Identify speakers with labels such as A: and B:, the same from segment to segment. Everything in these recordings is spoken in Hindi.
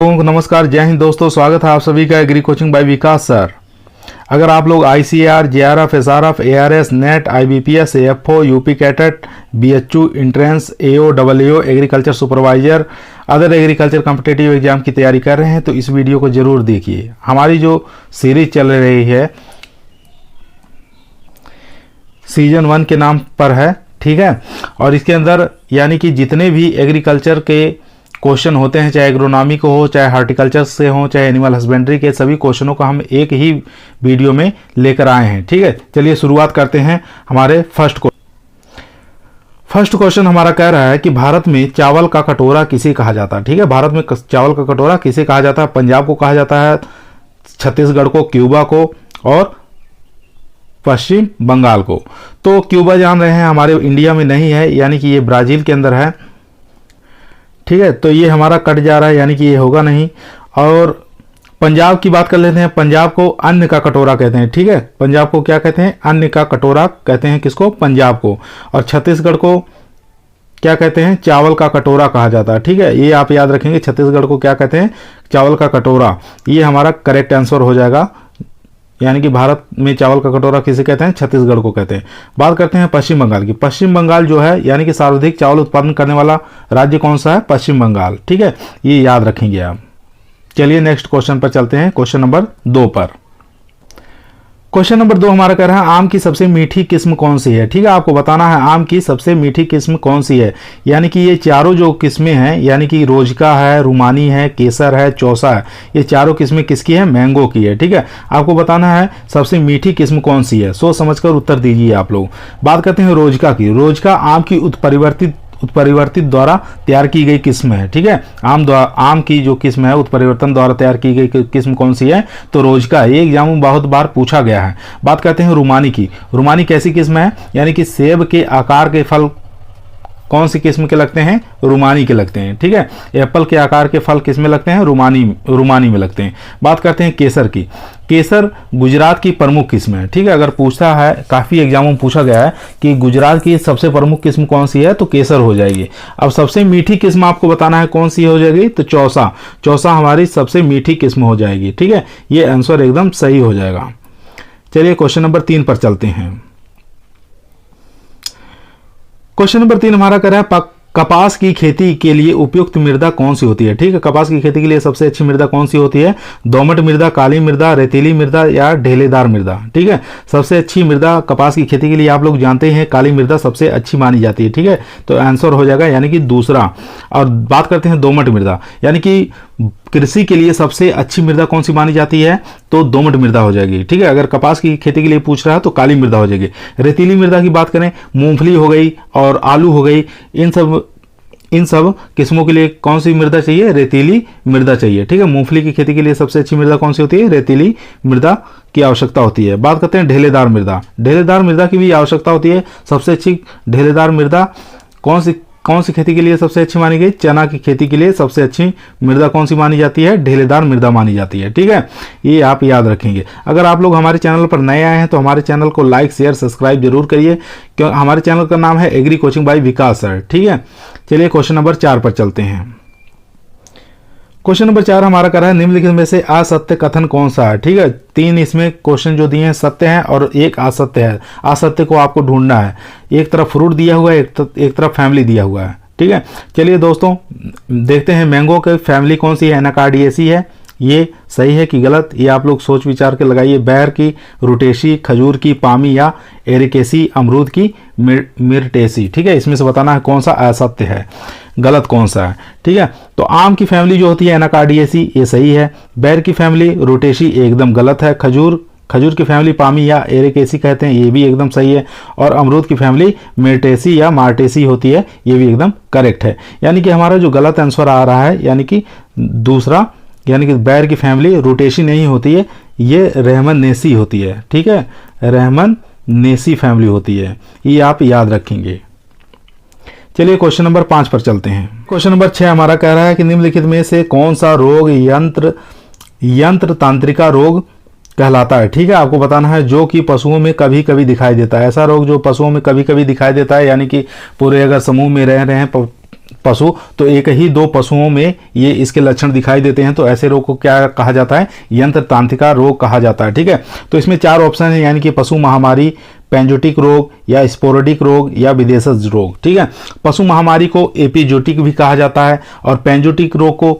A: लोगों को नमस्कार, जय हिंद दोस्तों। स्वागत है आप सभी का agri coaching by Vikas sir. अगर आप लोग ICAR, JRF, SRF, ARS, NET, IBPS, AFO, UP CATET, BHU, entrance, AO, double EO, agriculture supervisor, other agriculture competitive exam की तैयारी कर रहे हैं तो इस वीडियो को जरूर देखिए। हमारी जो सीरीज चल रही है सीजन 1 के नाम पर है, ठीक है। और इसके अंदर यानी कि जितने भी एग्रीकल्चर के क्वेश्चन होते हैं, चाहे एग्रोनॉमी को हो, चाहे हार्टिकल्चर से हो, चाहे एनिमल हस्बेंड्री के, सभी क्वेश्चनों को हम एक ही वीडियो में लेकर आए हैं, ठीक है। चलिए शुरुआत करते हैं हमारे फर्स्ट क्वेश्चन हमारा कह रहा है कि भारत में चावल का कटोरा किसे कहा जाता है, ठीक है। भारत में चावल का कटोरा किसे कहा जाता है? पंजाब को कहा जाता है, छत्तीसगढ़ को, क्यूबा को और पश्चिम बंगाल को। तो क्यूबा जान रहे हैं हमारे इंडिया में नहीं है, यानी कि ये ब्राजील के अंदर है, ठीक है। तो ये हमारा कट जा रहा है, यानी कि ये होगा नहीं। और पंजाब की बात कर लेते हैं। पंजाब को अन्न का कटोरा कहते हैं, ठीक है। पंजाब को क्या कहते हैं? अन्न का कटोरा कहते हैं। किसको? पंजाब को। और छत्तीसगढ़ को क्या कहते हैं? चावल का कटोरा कहा जाता है, ठीक है। ये आप याद रखेंगे, छत्तीसगढ़ को क्या कहते हैं? चावल का कटोरा। ये हमारा करेक्ट आंसर हो जाएगा। यानी कि भारत में चावल का कटोरा किसे कहते हैं? छत्तीसगढ़ को कहते हैं। बात करते हैं पश्चिम बंगाल की। पश्चिम बंगाल जो है यानी कि सर्वाधिक चावल उत्पादन करने वाला राज्य कौन सा है? पश्चिम बंगाल, ठीक है। ये याद रखेंगे आप। चलिए नेक्स्ट क्वेश्चन पर चलते हैं, क्वेश्चन नंबर 2 पर। क्वेश्चन नंबर 2 हमारा कह रहा है आम की सबसे मीठी किस्म कौन सी है, ठीक है। आपको बताना है आम की सबसे मीठी किस्म कौन सी है। यानी कि ये चारों जो किस्में हैं, यानी कि रोजका है, रुमानी है, केसर है, चौसा है, ये चारों किस्में किसकी है? मैंगो की है, ठीक है। आपको बताना है सबसे मीठी किस्म कौन सी है। सोच समझकर उत्तर दीजिए आप लोग। बात करते हैं रोजका की। रोजका आम की उत्परिवर्तित द्वारा तैयार की गई किस्म है, ठीक है। आम की जो किस्म है उत्परिवर्तन द्वारा तैयार की गई किस्म कौन सी है? तो रोजका। ये एग्जाम में बहुत बार पूछा गया है। बात करते हैं रुमानी की। रुमानी कैसी किस्म है? यानी कि सेब के आकार के फल कौन सी किस्म के लगते हैं? रुमानी के लगते हैं, ठीक है। एप्पल के आकार के फल किस में लगते हैं? रुमानी में लगते हैं। बात करते हैं केसर की। केसर गुजरात की प्रमुख किस्म है, ठीक है। अगर पूछता है, काफ़ी एग्जामों में पूछा गया है कि गुजरात की सबसे प्रमुख किस्म कौन सी है, तो केसर हो जाएगी। अब सबसे मीठी किस्म आपको बताना है कौन सी हो जाएगी, तो चौसा। चौसा हमारी सबसे मीठी किस्म हो जाएगी, ठीक है। ये आंसर एकदम सही हो जाएगा। चलिए क्वेश्चन नंबर 3 पर चलते हैं। क्वेश्चन नंबर 3 हमारा कह रहा है कपास की खेती के लिए उपयुक्त मृदा कौन सी होती है, ठीक है। कपास की खेती के लिए सबसे अच्छी मृदा कौन सी होती है? दोमट मृदा, काली मृदा, रेतीली मृदा या ढेलेदार मृदा, ठीक है। सबसे अच्छी मृदा कपास की खेती के लिए आप लोग जानते हैं काली मृदा सबसे अच्छी मानी जाती है, ठीक है। तो आंसर हो जाएगा यानी कि दूसरा। और बात करते हैं दोमट मृदा, यानी कि कृषि के लिए सबसे अच्छी मृदा कौन सी मानी जाती है? तो दोमट मृदा हो जाएगी, ठीक है। अगर कपास की खेती के लिए पूछ रहा है तो काली मृदा हो जाएगी। रेतीली मृदा की बात करें, मूंगफली हो गई और आलू हो गई, इन सब किस्मों के लिए कौन सी मृदा चाहिए? रेतीली मृदा चाहिए, ठीक है। मूंगफली की खेती के लिए सबसे अच्छी मृदा कौन सी होती है? रेतीली मृदा की आवश्यकता होती है। बात करते हैं ढेलेदार मृदा। ढेलेदार मृदा की भी आवश्यकता होती है। सबसे अच्छी ढेलेदार मृदा कौन सी खेती के लिए सबसे अच्छी मानी गई? चना की खेती के लिए सबसे अच्छी मृदा कौन सी मानी जाती है? ढेलेदार मृदा मानी जाती है, ठीक है। ये आप याद रखेंगे। अगर आप लोग हमारे चैनल पर नए आए हैं तो हमारे चैनल को लाइक, शेयर, सब्सक्राइब जरूर करिए, क्योंकि हमारे चैनल का नाम है agree coaching by Vikas sir, ठीक है। चलिए क्वेश्चन नंबर 4 पर चलते हैं। क्वेश्चन नंबर 4 हमारा कर रहा है निम्नलिखित में से असत्य कथन कौन सा है, ठीक है। 3 इसमें क्वेश्चन जो दिए हैं सत्य हैं और एक असत्य है। असत्य को आपको ढूंढना है। एक तरफ फ्रूट दिया हुआ है, एक तरफ फैमिली दिया हुआ है, ठीक है। चलिए दोस्तों देखते हैं मैंगो की फैमिली कौन सी है? एनाकार्डियेसी है। ये सही है कि गलत, ये आप लोग सोच विचार के लगाइए। बैर की रुटेसी, खजूर की पामी या एरिकेसी, अमरूद की मिर्टेसी, ठीक है। इसमें से बताना है कौन सा असत्य है, गलत कौन सा है, ठीक है। तो आम की फैमिली जो होती है एनाकार्डियेसी, ये सही है। बैर की फैमिली रुटेसी एकदम गलत है। खजूर की फैमिली पामी या एरिकेसी कहते हैं, ये भी एकदम सही है। और अमरूद की फैमिली मिर्टेसी या मार्टेसी होती है, ये भी एकदम करेक्ट है। यानी कि हमारा जो गलत आंसर आ रहा है यानी कि दूसरा, यानी कि बैर की फैमिली रोटेसी नहीं होती है, ये रहमन नेसी होती है, ठीक है। रहमन नेसी फैमिली होती है, ये आप याद रखेंगे। चलिए क्वेश्चन नंबर 5 पर चलते हैं। क्वेश्चन नंबर 6 हमारा कह रहा है कि निम्नलिखित में से कौन सा रोग यंत्र तांत्रिका रोग कहलाता है, ठीक है। आपको बताना है जो कि पशुओं में कभी कभी दिखाई देता है। ऐसा रोग जो पशुओं में कभी कभी दिखाई देता है, यानी कि पूरे अगर समूह में रह रहे हैं पशु, तो एक ही दो पशुओं में ये इसके लक्षण दिखाई देते हैं, तो ऐसे रोग को क्या कहा जाता है? यंत्र तांत्रिका रोग कहा जाता है। ठीक है, तो इसमें 4 ऑप्शन है, यानी कि पशु महामारी, पेंजोटिक रोग या स्पोरेडिक रोग या विदेशज रोग। ठीक है, पशु महामारी को एपिजोटिक भी कहा जाता है और पेंजोटिक रोग को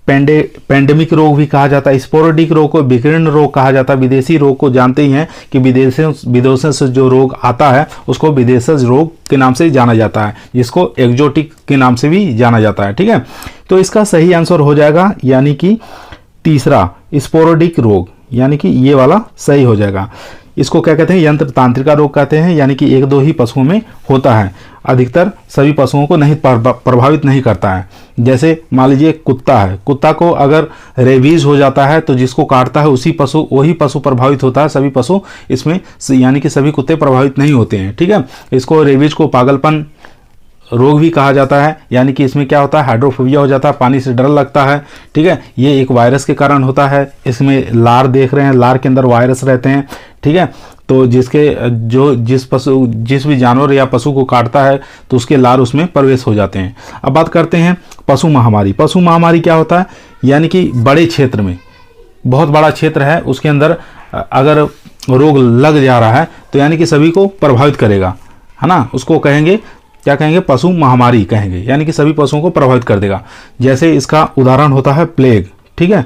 A: पेंडेमिक रोग भी कहा जाता है। स्पोरेडिक रोग को विकिरण रोग कहा जाता है। विदेशी रोग को जानते ही हैं कि विदेशों से जो रोग आता है उसको विदेशज रोग के नाम से जाना जाता है, जिसको एक्जोटिक के नाम से भी जाना जाता है। ठीक है, तो इसका सही आंसर हो जाएगा यानी कि तीसरा स्पोरेडिक रोग, यानी कि ये वाला सही हो जाएगा। इसको क्या कहते हैं? यंत्र तांत्रिका रोग कहते हैं, यानी कि 1-2 ही पशुओं में होता है, अधिकतर सभी पशुओं को नहीं प्रभावित नहीं करता है। जैसे मान लीजिए कुत्ता है, कुत्ता को अगर रेबीज हो जाता है तो जिसको काटता है वही पशु प्रभावित होता है, सभी पशु इसमें यानी कि सभी कुत्ते प्रभावित नहीं होते हैं। ठीक है, इसको रेबीज को पागलपन रोग भी कहा जाता है, यानी कि इसमें क्या होता है? हाइड्रोफोबिया हो जाता है, पानी से डर लगता है। ठीक है, ये एक वायरस के कारण होता है। इसमें लार देख रहे हैं, लार के अंदर वायरस रहते हैं। ठीक है, तो जिस भी जानवर या पशु को काटता है तो उसके लार उसमें प्रवेश हो जाते हैं। अब बात करते हैं पशु महामारी। पशु महामारी क्या होता है? यानी कि बड़े क्षेत्र में, बहुत बड़ा क्षेत्र है, उसके अंदर अगर रोग लग जा रहा है तो यानी कि सभी को प्रभावित करेगा, है ना, उसको कहेंगे, क्या कहेंगे? पशु महामारी कहेंगे, यानी कि सभी पशुओं को प्रभावित कर देगा। जैसे इसका उदाहरण होता है प्लेग। ठीक है,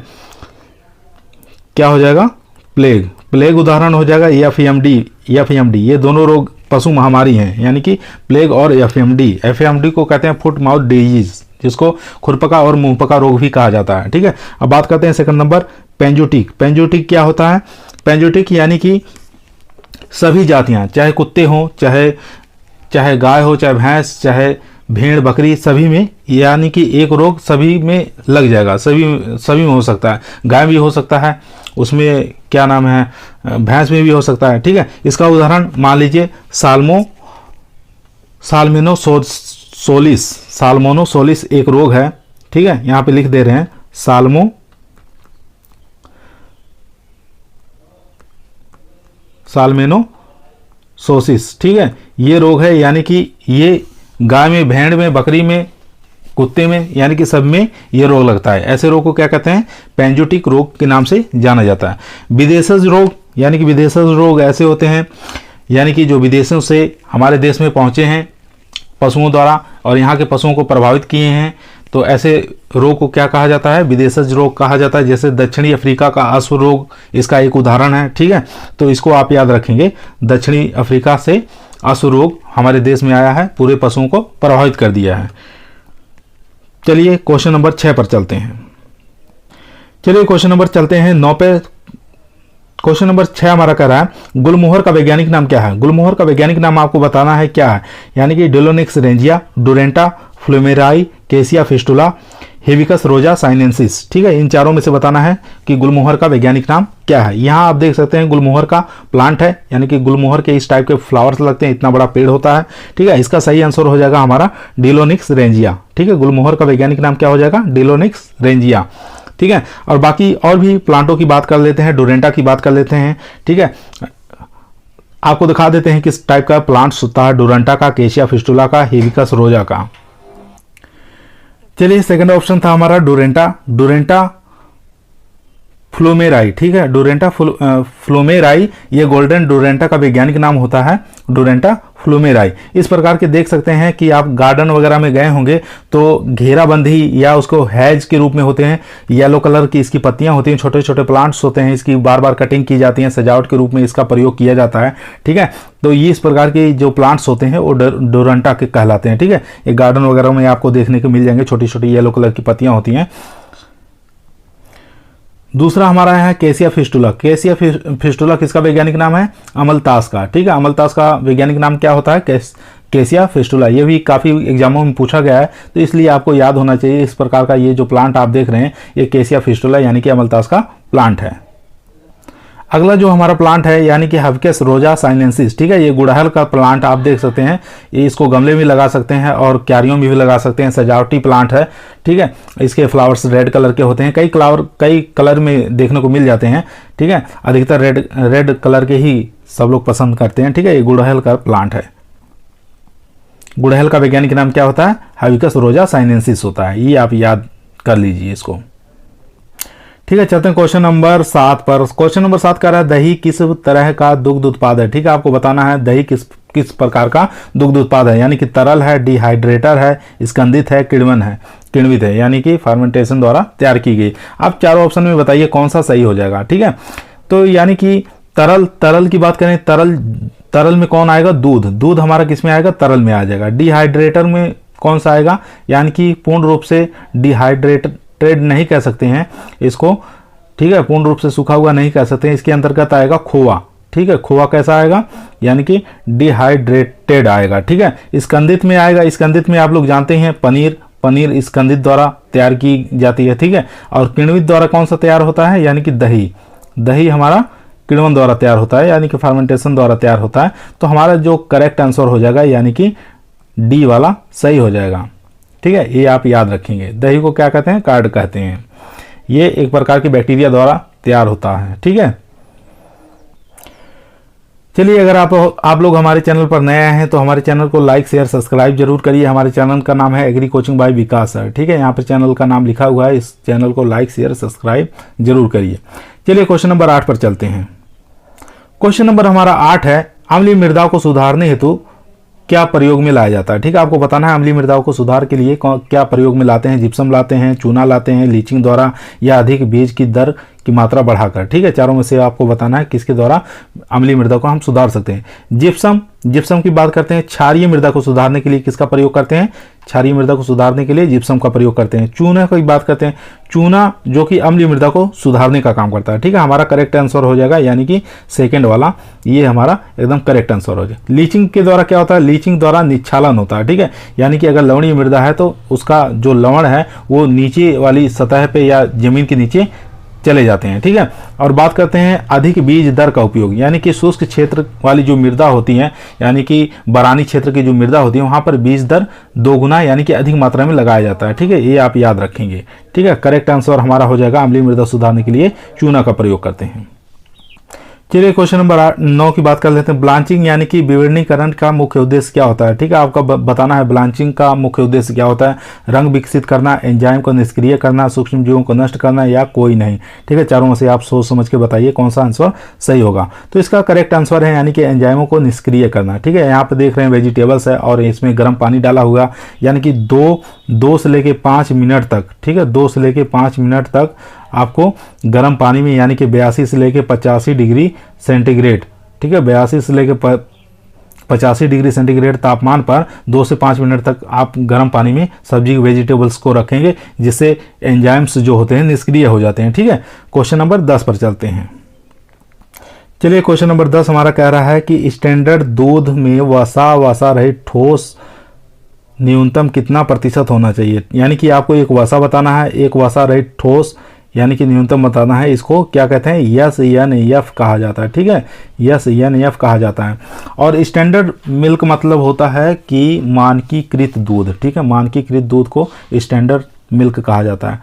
A: क्या हो जाएगा? प्लेग उदाहरण हो जाएगा। एफएमडी, ये दोनों रोग पशु महामारी हैं, यानी कि प्लेग और एफएमडी को कहते हैं फुट माउथ डिजीज, जिसको खुरपका और मुंहपका रोग भी कहा जाता है। ठीक है, अब बात करते हैं सेकंड नंबर पेंजोटिक क्या होता है? पेंजोटिक यानी कि सभी जातियां, चाहे कुत्ते हों, चाहे गाय हो, चाहे भैंस, चाहे भेड़ बकरी, सभी में, यानी कि एक रोग सभी में लग जाएगा, सभी में हो सकता है। गाय भी हो सकता है, उसमें क्या नाम है, भैंस में भी हो सकता है। ठीक है, इसका उदाहरण मान लीजिए साल्मोनोसोलिस एक रोग है। ठीक है, यहाँ पे लिख दे रहे हैं साल्मोनोसोसिस। ठीक है, ये रोग है, यानी कि ये गाय में, भेड़ में, बकरी में, कुत्ते में, यानी कि सब में ये रोग लगता है। ऐसे रोग को क्या कहते हैं? पेंजोटिक रोग के नाम से जाना जाता है। विदेशज रोग, यानी कि विदेशज रोग ऐसे होते हैं, यानी कि जो विदेशों से हमारे देश में पहुंचे हैं पशुओं द्वारा और यहाँ के पशुओं को प्रभावित किए हैं, तो ऐसे रोग को क्या कहा जाता है? विदेशज रोग कहा जाता है। जैसे दक्षिणी अफ्रीका का अश्व रोग इसका एक उदाहरण है। ठीक है, तो इसको आप याद रखेंगे, दक्षिणी अफ्रीका से अश्व रोग हमारे देश में आया है, पूरे पशुओं को प्रभावित कर दिया है। चलिए क्वेश्चन नंबर 6 पर चलते हैं। चलिए क्वेश्चन नंबर चलते हैं 9 पे। क्वेश्चन नंबर 6 हमारा कह रहा है गुलमोहर का वैज्ञानिक नाम क्या है? गुलमोहर का वैज्ञानिक नाम आपको बताना है क्या है, यानी कि डिलोनिक्स रेंजिया, डोरेंटा फ्लुमेराई, केसिया फिस्टुला, हेविकस रोजा साइनेंसिस। ठीक है, इन चारों में से बताना है कि गुलमोहर का वैज्ञानिक नाम क्या है। यहाँ आप देख सकते हैं गुलमोहर का प्लांट है, यानी कि गुलमोहर के इस टाइप के फ्लावर्स लगते हैं, इतना बड़ा पेड़ होता है। ठीक है, इसका सही आंसर हो जाएगा हमारा डिलोनिक्स रेंजिया। ठीक है, गुलमोहर का वैज्ञानिक नाम क्या हो जाएगा? डिलोनिक्स रेंजिया। ठीक है, और बाकी और भी प्लांटों की बात कर लेते हैं, डोरेंटा की बात कर लेते हैं। ठीक है, आपको दिखा देते हैं किस टाइप का प्लांट्स होता है, डोरेंटा का, केसिया फिस्टुला का, हेविकस रोजा का। चलिए सेकंड ऑप्शन था हमारा डोरेंटा फ्लोमेराई। ठीक है, डोरेंटा फ्लोमेराई, ये गोल्डन डोरेंटा का वैज्ञानिक नाम होता है, डोरेंटा फ्लोमेराई। इस प्रकार के देख सकते हैं कि आप गार्डन वगैरह में गए होंगे तो घेराबंदी या उसको हैज के रूप में होते हैं, येलो कलर की इसकी पत्तियां होती हैं, छोटे छोटे प्लांट्स होते हैं, इसकी बार बार कटिंग की जाती है, सजावट के रूप में इसका प्रयोग किया जाता है। ठीक है, तो ये इस प्रकार के जो प्लांट्स होते हैं वो डोरेंटा के कहलाते हैं। ठीक है, ये गार्डन वगैरह में आपको देखने को मिल जाएंगे, छोटी छोटी येलो कलर की पत्तियां होती हैं। दूसरा हमारा है केसिया फिस्टुला। केसिया फिस्टुला किसका वैज्ञानिक नाम है? अमलतास का। ठीक है, अमलतास का वैज्ञानिक नाम क्या होता है? केसिया फिस्टुला। ये भी काफ़ी एग्जामों में पूछा गया है, तो इसलिए आपको याद होना चाहिए। इस प्रकार का ये जो प्लांट आप देख रहे हैं ये केसिया फिस्टुला यानी कि अमलतास का प्लांट है। अगला जो हमारा प्लांट है यानी कि हेविकस रोजा साइनेंसिस। ठीक है, ये गुड़हल का प्लांट आप देख सकते हैं, ये इसको गमले में लगा सकते हैं और क्यारियों में भी लगा सकते हैं, सजावटी प्लांट है। ठीक है, इसके फ्लावर्स रेड कलर के होते हैं, कई कलर में देखने को मिल जाते हैं। ठीक है, अधिकतर रेड कलर के ही सब लोग पसंद करते हैं। ठीक है, ये गुड़हल का प्लांट है। गुड़हल का वैज्ञानिक नाम क्या होता है? हाइबिस्कस रोजा साइनेंसिस होता है। ये आप याद कर लीजिए इसको। ठीक है, चलते हैं क्वेश्चन नंबर 7 पर। क्वेश्चन नंबर 7 कह रहा है दही किस तरह का दुग्ध उत्पाद है? ठीक है, आपको बताना है दही किस प्रकार का दुग्ध उत्पाद है, यानी कि तरल है, डिहाइड्रेटर है, स्कंदित है, किण्वित है, यानी कि फर्मेंटेशन द्वारा तैयार की गई। आप चारों ऑप्शन में बताइए कौन सा सही हो जाएगा। ठीक है, तो यानी कि तरल की बात करें, तरल में कौन आएगा? दूध हमारा किस में आएगा? तरल में आ जाएगा। डिहाइड्रेटर में कौन सा आएगा? यानी कि पूर्ण रूप से डिहाइड्रेटेड नहीं कह सकते हैं इसको, ठीक है, पूर्ण रूप से सूखा हुआ नहीं कह सकते हैं। इसके अंतर्गत आएगा खोआ। ठीक है, खोआ कैसा आएगा? यानी कि डिहाइड्रेटेड आएगा। ठीक है, स्कंदित में आएगा। स्कंदित में आप लोग जानते हैं पनीर स्कंदित द्वारा तैयार की जाती है। ठीक है, और किण्वित द्वारा कौन सा तैयार होता है? यानी कि दही हमारा किण्वन द्वारा तैयार होता है, यानी कि फर्मेंटेशन द्वारा तैयार होता है। तो हमारा जो करेक्ट आंसर हो जाएगा यानी कि डी वाला सही हो जाएगा। ठीक है, ये आप याद रखेंगे। दही को क्या कहते हैं? कार्ड कहते हैं। ये एक प्रकार की बैक्टीरिया द्वारा तैयार होता है। ठीक है, चलिए, अगर आप लोग हमारे चैनल पर नए आए हैं तो हमारे चैनल को लाइक शेयर सब्सक्राइब जरूर करिए। हमारे चैनल का नाम है agree coaching by Vikas sir. ठीक है, यहाँ पर चैनल का नाम लिखा हुआ है, इस चैनल को लाइक शेयर सब्सक्राइब जरूर करिए। चलिए क्वेश्चन नंबर 8 पर चलते हैं। क्वेश्चन नंबर हमारा 8 है अम्लीय मृदा को सुधारने हेतु क्या प्रयोग में लाया जाता है? ठीक है, आपको बताना है अम्लीय मृदाओं को सुधार के लिए क्या प्रयोग में लाते हैं। जिप्सम लाते हैं, चूना लाते हैं, लीचिंग द्वारा, या अधिक बीज की दर की मात्रा बढ़ाकर। ठीक है, चारों में से आपको बताना है किसके द्वारा अम्लीय मृदा को हम सुधार सकते हैं। जिप्सम की बात करते हैं। क्षारीय मृदा को सुधारने के लिए किसका प्रयोग करते हैं? क्षारीय मृदा को सुधारने के लिए जिप्सम का प्रयोग करते हैं। चूना की बात करते हैं। चूना जो कि अम्लीय मृदा को सुधारने का काम करता है। ठीक है, हमारा करेक्ट आंसर हो जाएगा यानी कि सेकंड वाला, ये हमारा एकदम करेक्ट आंसर हो जाएगा। लीचिंग के द्वारा क्या होता है? लीचिंग द्वारा निच्छालन होता है। ठीक है, यानी कि अगर लवणीय मृदा है तो उसका जो लवण है वो नीचे वाली सतह पे या जमीन के नीचे चले जाते हैं। ठीक है, और बात करते हैं अधिक बीज दर का उपयोग, यानी कि शुष्क क्षेत्र वाली जो मृदा होती है, यानी कि बरानी क्षेत्र की जो मृदा होती है, वहां पर बीज दर 2 गुना यानी कि अधिक मात्रा में लगाया जाता है। ठीक है, ये आप याद रखेंगे। ठीक है, करेक्ट आंसर हमारा हो जाएगा अम्लीय मृदा सुधारने के लिए चूना का प्रयोग करते हैं। चलिए क्वेश्चन नंबर 9 की बात कर लेते हैं। ब्लांचिंग यानी कि विवर्णीकरण का मुख्य उद्देश्य क्या होता है? ठीक है, आपका बताना है ब्लांचिंग का मुख्य उद्देश्य क्या होता है। रंग विकसित करना, एंजाइम को निष्क्रिय करना, सूक्ष्म जीवों को नष्ट करना, या कोई नहीं। ठीक है, चारों में से आप सोच समझ के बताइए कौन सा आंसर सही होगा। तो इसका करेक्ट आंसर है यानी कि एंजाइमों को निष्क्रिय करना। ठीक है, यहाँ पे देख रहे हैं वेजिटेबल्स है और इसमें गर्म पानी डाला हुआ, यानी कि 2 से लेके 5 मिनट तक। ठीक है, 2 से लेके 5 मिनट तक आपको गर्म पानी में, यानी कि 82 से लेके 85 डिग्री सेंटीग्रेड, ठीक है, 82 से लेके 85 डिग्री सेंटीग्रेड तापमान पर 2 से 5 मिनट तक आप गर्म पानी में सब्जी वेजिटेबल्स को रखेंगे, जिससे एंजाइम्स जो होते हैं निष्क्रिय हो जाते हैं। ठीक है, क्वेश्चन नंबर 10 पर चलते हैं। चलिए क्वेश्चन नंबर 10 हमारा कह रहा है कि स्टैंडर्ड दूध में वसा रहित ठोस न्यूनतम कितना प्रतिशत होना चाहिए? यानी कि आपको एक वसा बताना है, एक वसा रहित ठोस यानी कि न्यूनतम बताना है। इसको क्या कहते हैं? SNF कहा जाता है। ठीक है, SNF कहा जाता है। और स्टैंडर्ड मिल्क मतलब होता है कि मानकीकृत दूध। ठीक है, मानकीकृत दूध को स्टैंडर्ड मिल्क कहा जाता है।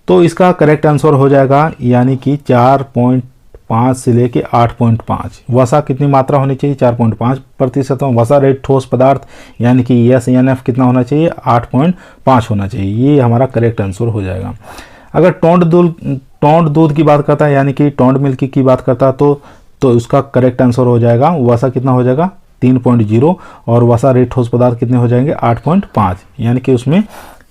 A: तो इसका करेक्ट आंसर हो जाएगा यानी कि 4.5 से लेके 8.5। वसा कितनी मात्रा होनी चाहिए? 4.5%। वसा रहित ठोस पदार्थ यानी कि SNF कितना होना चाहिए? 8.5 होना चाहिए। ये हमारा करेक्ट आंसर हो जाएगा। अगर टोंड दूध की बात करता है, यानी कि टोंड मिल्क की बात करता है, तो उसका करेक्ट आंसर हो जाएगा वसा कितना हो जाएगा? 3.0। और वसा रहित ठोस पदार्थ कितने हो जाएंगे? 8.5, यानी कि उसमें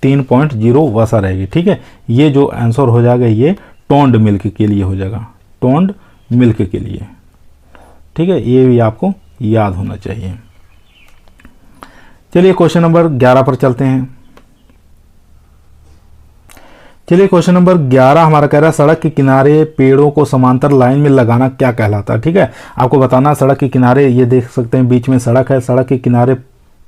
A: 3.0 वसा रहेगी। ठीक है, ये जो आंसर हो जाएगा ये टोंड मिल्क के लिए हो जाएगा, टोंड मिल्क के लिए। ठीक है, ये भी आपको याद होना चाहिए। चलिए क्वेश्चन नंबर 11 पर चलते हैं। चलिए क्वेश्चन नंबर 11 हमारा कह रहा है सड़क के किनारे पेड़ों को समांतर लाइन में लगाना क्या कहलाता है? ठीक है, आपको बताना सड़क के किनारे, ये देख सकते हैं बीच में सड़क है, सड़क के किनारे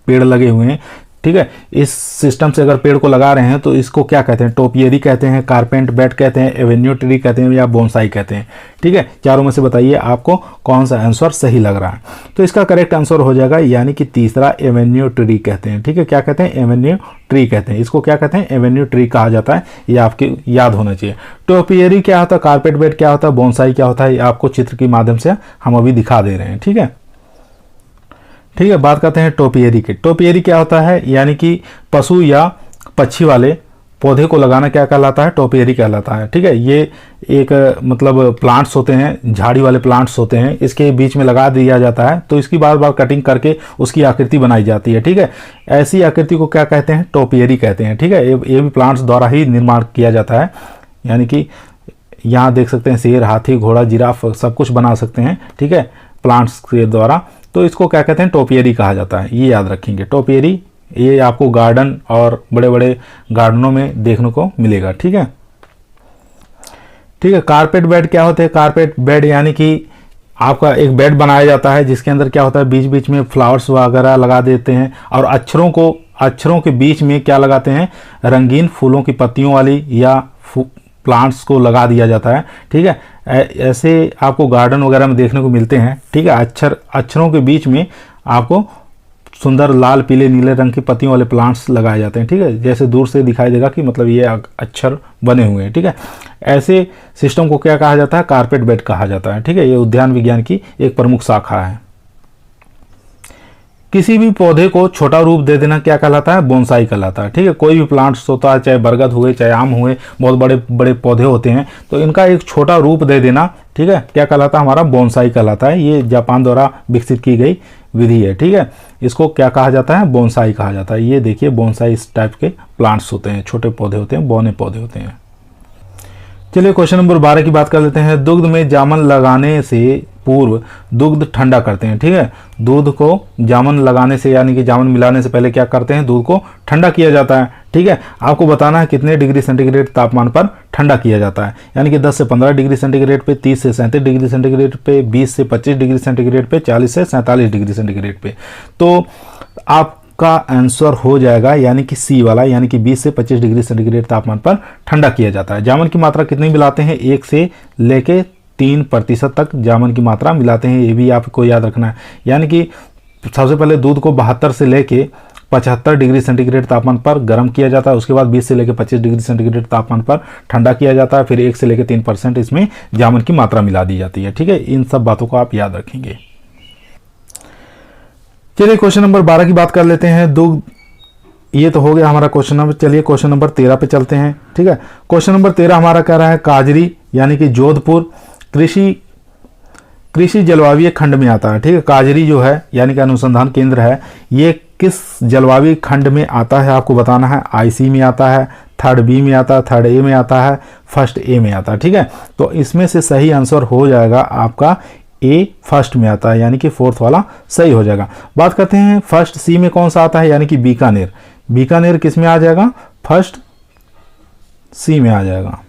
A: पेड़ लगे हुए हैं। ठीक है, इस सिस्टम से अगर पेड़ को लगा रहे हैं तो इसको क्या कहते हैं? टोपियरी कहते हैं, कारपेंट बेड कहते हैं, एवेन्यू ट्री कहते हैं, या बोनसाई कहते हैं। ठीक है, चारों में से बताइए आपको कौन सा आंसर सही लग रहा है। तो इसका करेक्ट आंसर हो जाएगा यानी कि तीसरा एवेन्यू ट्री कहते हैं। ठीक है, क्या कहते हैं? एवेन्यू ट्री कहते हैं। इसको क्या कहते हैं? एवेन्यू ट्री कहा जाता है। ये आपके याद होना चाहिए। टोपियरी क्या होता है, कारपेट बेड क्या होता है, बोनसाई क्या होता है, ये आपको चित्र के माध्यम से हम अभी दिखा दे रहे हैं। ठीक है, ठीक है, बात करते हैं टोपियरी की। टोपियरी क्या होता है, यानी कि पशु या पक्षी वाले पौधे को लगाना क्या कहलाता है, टोपियरी कहलाता है। ठीक है, ये एक मतलब प्लांट्स होते हैं, झाड़ी वाले प्लांट्स होते हैं, इसके बीच में लगा दिया जाता है, तो इसकी बार बार कटिंग करके उसकी आकृति बनाई जाती है। ठीक है, ऐसी आकृति को क्या कहते हैं, टोपियरी कहते हैं। ठीक है, ये भी प्लांट्स द्वारा ही निर्माण किया जाता है, यानी कि यहाँ देख सकते हैं शेर, हाथी, घोड़ा, जिराफ सब कुछ बना सकते हैं। ठीक है, प्लांट्स के द्वारा, तो इसको क्या कहते हैं, टोपियरी कहा जाता है। ये याद रखेंगे, टोपियरी। ये आपको गार्डन और बड़े बड़े गार्डनों में देखने को मिलेगा। ठीक है, ठीक है। कारपेट बेड क्या होते हैं, कारपेट बेड यानी कि आपका एक बेड बनाया जाता है जिसके अंदर क्या होता है, बीच बीच में फ्लावर्स वगैरह लगा देते हैं, और अक्षरों के बीच में क्या लगाते हैं, रंगीन फूलों की पत्तियों वाली या प्लांट्स को लगा दिया जाता है। ठीक है, ऐसे आपको गार्डन वगैरह में देखने को मिलते हैं। ठीक है, अक्षरों के बीच में आपको सुंदर लाल, पीले, नीले रंग की पत्तियों वाले प्लांट्स लगाए जाते हैं। ठीक है, जैसे दूर से दिखाई देगा कि मतलब ये अक्षर बने हुए हैं। ठीक है, ऐसे सिस्टम को क्या कहा जाता है, कारपेट बेड कहा जाता है। ठीक है, ये उद्यान विज्ञान की एक प्रमुख शाखा है। किसी भी पौधे को छोटा रूप दे देना क्या कहलाता है, बोनसाई कहलाता है। ठीक है, कोई भी प्लांट्स होता है, चाहे बरगद हुए, चाहे आम हुए, बहुत बड़े बड़े पौधे होते हैं, तो इनका एक छोटा रूप दे देना, ठीक है, क्या कहलाता है, हमारा बोनसाई कहलाता है। ये जापान द्वारा विकसित की गई विधि है। ठीक है, इसको क्या कहा जाता है, बोनसाई कहा जाता है। ये देखिए, बोनसाई इस टाइप के प्लांट्स होते हैं, छोटे पौधे होते हैं, बौने पौधे होते हैं। चलिए क्वेश्चन नंबर 12 की बात कर लेते हैं। दुग्ध में जामन लगाने से पूर्व दुग्ध ठंडा करते हैं। ठीक है, दूध को जामन लगाने से यानी कि जामन मिलाने से पहले क्या करते हैं, दूध को ठंडा किया जाता है। ठीक है, आपको बताना है कितने डिग्री सेंटीग्रेड तापमान पर ठंडा किया जाता है, यानी कि 10 से 15 डिग्री सेंटीग्रेड पे, 30 से 37 डिग्री सेंटीग्रेड पे, 20 से 25 डिग्री सेंटीग्रेड पे, 40 से 47 डिग्री सेंटीग्रेड पे। तो आप का आंसर हो जाएगा यानी कि सी वाला, यानी कि 20 से 25 डिग्री सेंटीग्रेड तापमान पर ठंडा किया जाता है। जामन की मात्रा कितनी मिलाते हैं, 1 से लेके 3% तक जामन की मात्रा मिलाते हैं, ये भी आपको याद रखना है। यानी कि सबसे पहले दूध को 72 से लेके 75 डिग्री सेंटीग्रेड तापमान पर गर्म किया जाता है, उसके बाद 20 से लेकर 25 डिग्री सेंटीग्रेड तापमान पर ठंडा किया जाता है, फिर 1 से लेकर 3% इसमें जामन की मात्रा मिला दी जाती है। ठीक है, इन सब बातों को आप याद रखेंगे। चलिए क्वेश्चन नंबर 12 की बात कर लेते हैं। दुग्ध, ये तो हो गया हमारा क्वेश्चन नंबर। चलिए क्वेश्चन नंबर 13 पे चलते हैं। ठीक है, क्वेश्चन नंबर 13 हमारा कह रहा है काजरी यानी कि जोधपुर कृषि जलवायु खंड में आता है। ठीक है, काजरी जो है यानी कि अनुसंधान केंद्र है, ये किस जलवायु खंड में आता है आपको बताना है। IC में आता है, 3rd B में आता है, 3rd A में आता है, 1st A में आता है। ठीक है, तो इसमें से सही आंसर हो जाएगा आपका A, 1st में आता है, यानी कि 4th वाला सही हो जाएगा। बात करते हैं 1st C में कौन सा आता है, यानी कि बीकानेर। बीकानेर किस में आ जाएगा, 1st C में आ जाएगा,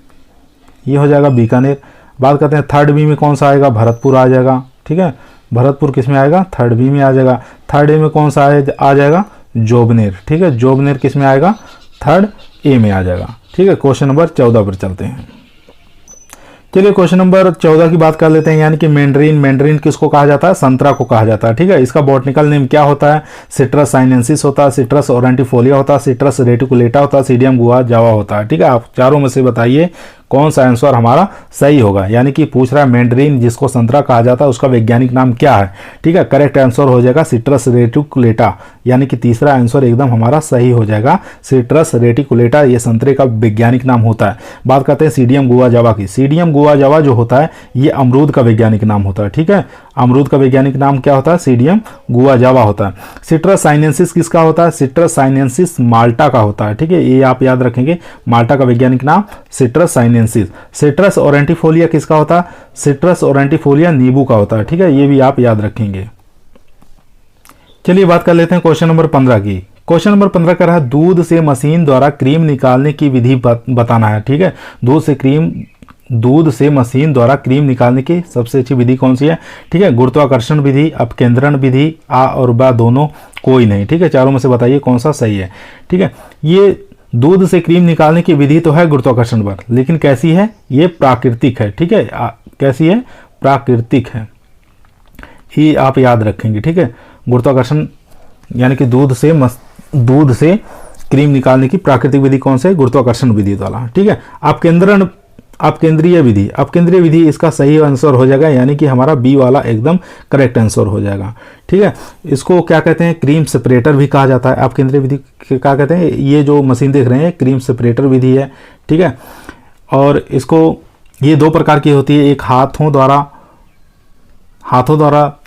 A: ये हो जाएगा बीकानेर। बात करते हैं 3rd B में कौन सा आएगा, भरतपुर आ जाएगा। ठीक है, भरतपुर किस में आएगा, 3rd B में आ जाएगा। 3rd A में कौन सा आ जाएगा, जोबनेर। ठीक है, जोबनेर किस में आएगा, 3rd A में आ जाएगा। ठीक है, क्वेश्चन नंबर 14 पर चलते हैं। चलिए क्वेश्चन नंबर 14 की बात कर लेते हैं, यानी कि मैंड्रीन। मैंड्रीन किसको कहा जाता है, संतरा को कहा जाता है। ठीक है, इसका बॉटनिकल नेम क्या होता है, सिट्रस साइनेंसिस होता है, सिट्रस ओरेंटिफोलिया होता है, सिट्रस रेटिकुलेटा होता है, सीडियम गुआ जावा होता है। ठीक है, आप चारों में से बताइए कौन सा आंसर हमारा सही होगा। यानी कि पूछ रहा है मैंड्रीन जिसको संतरा कहा जाता है उसका वैज्ञानिक नाम क्या है। ठीक है, करेक्ट आंसर हो जाएगा सिट्रस रेटिकुलेटा, यानी कि तीसरा आंसर एकदम हमारा सही हो जाएगा। सिट्रस रेटिकुलेटा ये संतरे का वैज्ञानिक नाम होता है। बात करते हैं सीडियम गुआ जावा की। सीडियम गुआ जावा जो होता है ये अमरूद का वैज्ञानिक नाम होता है। ठीक है, अमरूद का वैज्ञानिक नाम क्या होता है, सीडियम गुआ जावा होता है। सिट्रस साइनेंसिस किसका होता है, सिट्रस साइनेंसिस माल्टा का होता है। ठीक है, ये आप याद रखेंगे, माल्टा का वैज्ञानिक नाम सिट्रस साइनेंसिस। सिट्रस ओरेंटिफोलिया किसका होता है, सिट्रस ओरेंटिफोलिया नींबू का होता है। ठीक है, ये भी आप याद रखेंगे। चलिए बात कर लेते हैं क्वेश्चन नंबर 15 की। क्वेश्चन नंबर 15 कर रहा है दूध से मशीन द्वारा क्रीम निकालने की विधि बताना है। ठीक है, दूध से मशीन द्वारा क्रीम निकालने की सबसे अच्छी विधि कौन सी है। ठीक है, गुरुत्वाकर्षण विधि, अपकेंद्रण विधि, आ और बा दोनों, कोई नहीं। ठीक है, चारों में से बताइए कौन सा सही है। ठीक है, ये दूध से क्रीम निकालने की विधि तो है गुरुत्वाकर्षण बल, लेकिन कैसी है, ये प्राकृतिक है। ठीक है, कैसी है, प्राकृतिक है, ये आप याद रखेंगे। ठीक है, गुरुत्वाकर्षण यानी कि दूध से क्रीम निकालने की प्राकृतिक विधि कौन से, गुरुत्वाकर्षण विधि वाला। ठीक है, अपकेंद्रीय विधि, अपकेंद्रीय विधि इसका सही आंसर हो जाएगा, यानी कि हमारा बी वाला एकदम करेक्ट आंसर हो जाएगा। ठीक है, इसको क्या कहते हैं, क्रीम सेपरेटर भी कहा जाता है। अपकेंद्रीय विधि क्या कहते हैं, ये जो मशीन देख रहे हैं क्रीम सेपरेटर विधि है। ठीक है, और इसको ये दो प्रकार की होती है, एक हाथों द्वारा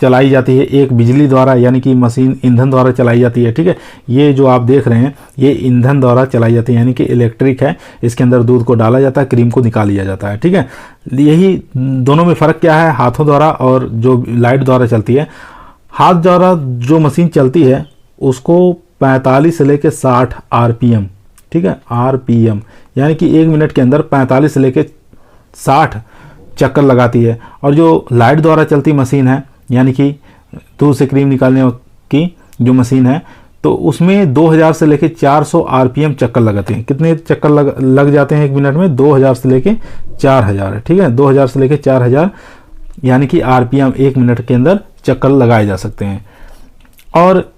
A: चलाई जाती है, एक बिजली द्वारा यानी कि मशीन ईंधन द्वारा चलाई जाती है। ठीक है, ये जो आप देख रहे हैं ये ईंधन द्वारा चलाई जाती है, यानी कि इलेक्ट्रिक है। इसके अंदर दूध को डाला जाता है, क्रीम को निकाल लिया जाता है। ठीक है, यही दोनों में फ़र्क क्या है, हाथों द्वारा और जो लाइट द्वारा चलती है। हाथ द्वारा जो मशीन चलती है उसको 45 से लेकर 60 RPM, ठीक है, RPM यानी कि 1 मिनट के अंदर 45 से लेकर 60 चक्कर लगाती है। और जो लाइट द्वारा चलती मशीन है यानी कि दूध से क्रीम निकालने की जो मशीन है, तो उसमें 2000 से लेकर 400 RPM चक्कर लगाते हैं। कितने चक्कर लग जाते हैं 1 मिनट में, 2000 से लेकर 4000। ठीक है, 2000 से लेकर 4000 यानी कि RPM 1 मिनट के अंदर चक्कर लगाए जा सकते हैं। और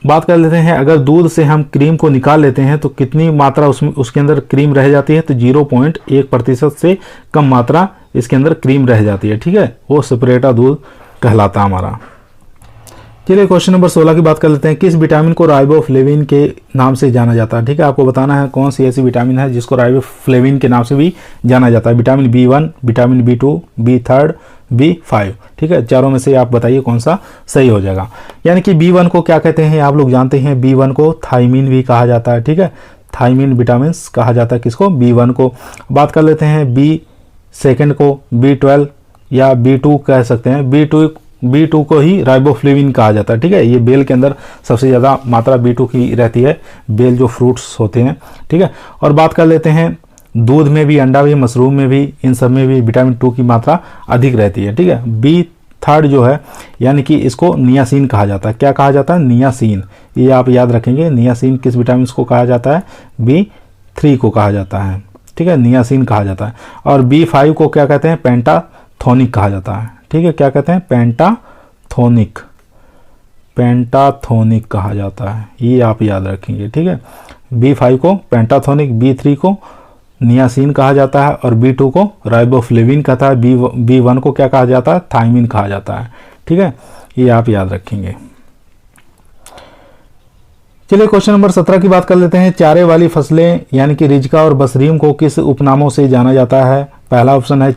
A: बात कर लेते हैं, अगर दूध से हम क्रीम को निकाल लेते हैं तो कितनी मात्रा उसके अंदर क्रीम रह जाती है, तो 0.1% से कम मात्रा इसके अंदर क्रीम रह जाती है। ठीक है, वो सेपरेटर दूध कहलाता है हमारा। चलिए क्वेश्चन नंबर 16 की बात कर लेते हैं। किस विटामिन को राइबोफ्लेविन के नाम से जाना जाता है? ठीक है, आपको बताना है कौन सी ऐसी विटामिन है जिसको राइबोफ्लेविन के नाम से भी जाना जाता है। Vitamin B1, vitamin B2, B3, B5। ठीक है, चारों में से आप बताइए कौन सा सही हो जाएगा। यानी कि B1 को क्या कहते हैं, आप लोग जानते हैं, B1 को थायमिन भी कहा जाता है। ठीक है, थायमिन विटामिन कहा जाता है किसको, B1 को। बात कर लेते हैं B2 को B12 या B2 कह सकते हैं। B2 को ही राइबोफ्लेविन कहा जाता है। ठीक है, ये बेल के अंदर सबसे ज़्यादा मात्रा B2 की रहती है, बेल जो फ्रूट्स होते हैं। ठीक है, और बात कर लेते हैं दूध में भी, अंडा भी, मशरूम में भी, इन सब में भी विटामिन 2 की मात्रा अधिक रहती है। ठीक है, B3 जो है यानी कि इसको नियासिन कहा जाता है। क्या कहा जाता है, नियासिन। ये आप याद रखेंगे, नियासिन किस विटामिन को कहा जाता है, B3 को कहा जाता है। ठीक है, नियासिन कहा जाता है। और B5 को क्या कहते हैं, पेंटाथोनिक कहा जाता है। ठीक है, क्या कहते हैं, पेंटाथोनिक कहा जाता है, ये आप याद रखेंगे। ठीक है, B5 को पेंटाथोनिक, B3 को नियासिन कहा जाता है और B2 को राइबोफ्लेविन कहता है। B1 को क्या कहा जाता है, थायमिन कहा जाता है। ठीक है, ये आप याद रखेंगे। चलिए क्वेश्चन नंबर 17 की बात कर लेते हैं। चारे वाली फसलें यानी कि रिजका और बसरीम को किस उपनामों से जाना जाता है? पहला ऑप्शन है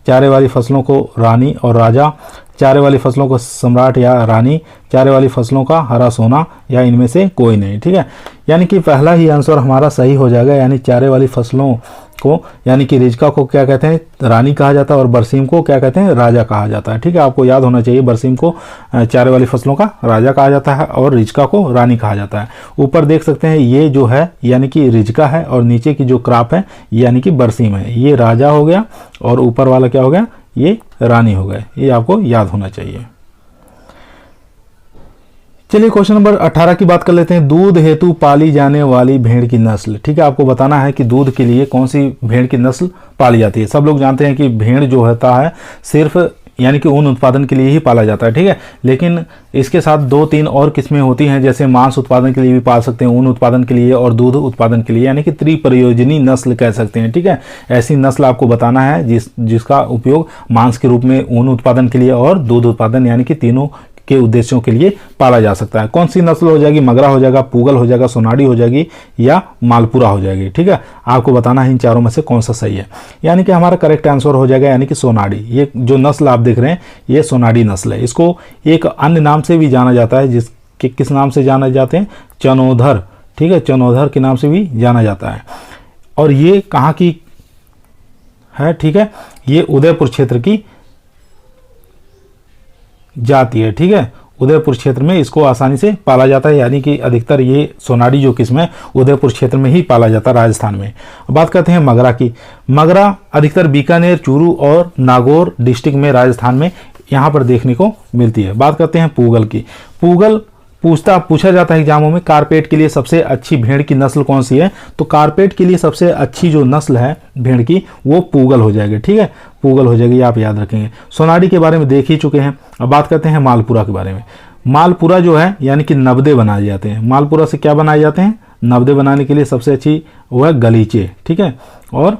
A: चारे वाली फसलों को रानी और राजा, चारे वाली फसलों को सम्राट या रानी, चारे वाली फसलों का हरा सोना, या इनमें से कोई नहीं। ठीक है, यानी कि पहला ही आंसर हमारा सही हो जाएगा। यानी चारे वाली फसलों को यानी कि रिजका को क्या कहते हैं, रानी कहा जाता है, और बरसीम को क्या कहते हैं, राजा कहा जाता है। ठीक है, आपको याद होना चाहिए, बरसीम को चारे वाली फसलों का राजा कहा जाता है और रिजका को रानी कहा जाता है। ऊपर देख सकते हैं ये जो है यानी कि रिजका है, और नीचे की जो क्रॉप है यानी कि बरसीम है, ये राजा हो गया, और ऊपर वाला क्या हो गया, ये रानी हो गए। ये आपको याद होना चाहिए। चलिए क्वेश्चन नंबर 18 की बात कर लेते हैं। दूध हेतु पाली जाने वाली भेड़ की नस्ल। ठीक है, आपको बताना है कि दूध के लिए कौन सी भेड़ की नस्ल पाली जाती है। सब लोग जानते हैं कि भेड़ जो होता है सिर्फ यानी कि ऊन उत्पादन के लिए ही पाला जाता है। ठीक है, लेकिन इसके साथ 2-3 और किस्में होती हैं, जैसे मांस उत्पादन के लिए भी पाल सकते हैं, ऊन उत्पादन के लिए और दूध उत्पादन के लिए, यानी कि त्रिप्रयोजनी नस्ल कह सकते हैं। ठीक है, ऐसी नस्ल आपको बताना है जिसका उपयोग मांस के रूप में, ऊन उत्पादन के लिए और दूध उत्पादन यानी कि तीनों के उद्देश्यों के लिए पाला जा सकता है। कौन सी नस्ल हो जाएगी, मगरा हो जाएगा, पूगल हो जाएगा, सोनाड़ी हो जाएगी, या मालपुरा हो जाएगी। ठीक है, आपको बताना है इन चारों में से कौन सा सही है। यानी कि हमारा करेक्ट आंसर हो जाएगा यानी कि सोनाड़ी। ये जो नस्ल आप देख रहे हैं ये सोनाड़ी नस्ल है। इसको एक अन्य नाम से भी जाना जाता है, जिसके किस नाम से जाना जाते हैं, चनोधर। ठीक है, चनोधर के नाम से भी जाना जाता है। और ये कहाँ की है, ठीक है, ये उदयपुर क्षेत्र की जाती है। ठीक है, उदयपुर क्षेत्र में इसको आसानी से पाला जाता है, यानी कि अधिकतर ये सोनाड़ी जो किस्म है उदयपुर क्षेत्र में ही पाला जाता है, राजस्थान में। बात करते हैं मगरा की। मगरा अधिकतर बीकानेर, चूरू और नागौर डिस्ट्रिक्ट में, राजस्थान में यहाँ पर देखने को मिलती है। बात करते हैं पूगल की। पूगल पूछा जाता है एग्जामों में, कारपेट के लिए सबसे अच्छी भेड़ की नस्ल कौन सी है? तो कारपेट के लिए सबसे अच्छी जो नस्ल है भेड़ की वो पूगल हो जाएगी। ठीक है, पूगल हो जाएगी, आप याद रखेंगे। सोनाड़ी के बारे में देख ही चुके हैं। अब बात करते हैं मालपुरा के बारे में। मालपुरा जो है यानी कि नवदे बनाए जाते हैं। मालपुरा से क्या बनाए जाते हैं, नवदे बनाने के लिए सबसे अच्छी वो है गलीचे। ठीक है, और